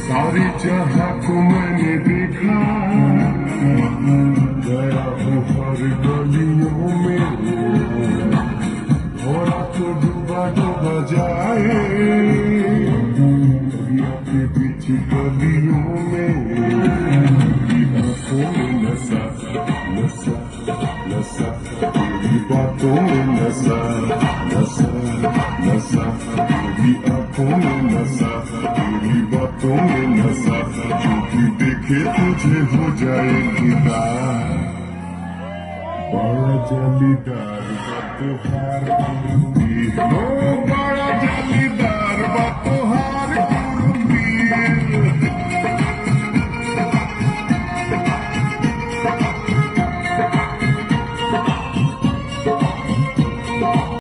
सारी जहां को मैंने देखा, गया हूँ हर गलियों में, थोड़ा तो डूबा डूबा जाए दरिया के बीच गलियों में। तेरी आंखों में नशा नशा नशा, तेरी बातों में नशा नशा नशा, तेरी आंखों में नशा, तेरी बातों में नशा, जो भी देखे तुझे हो जाए फिदा। बड़ा जालीदार बा तोहार कुर्ती, ओ बड़ा जालीदार बा तोहार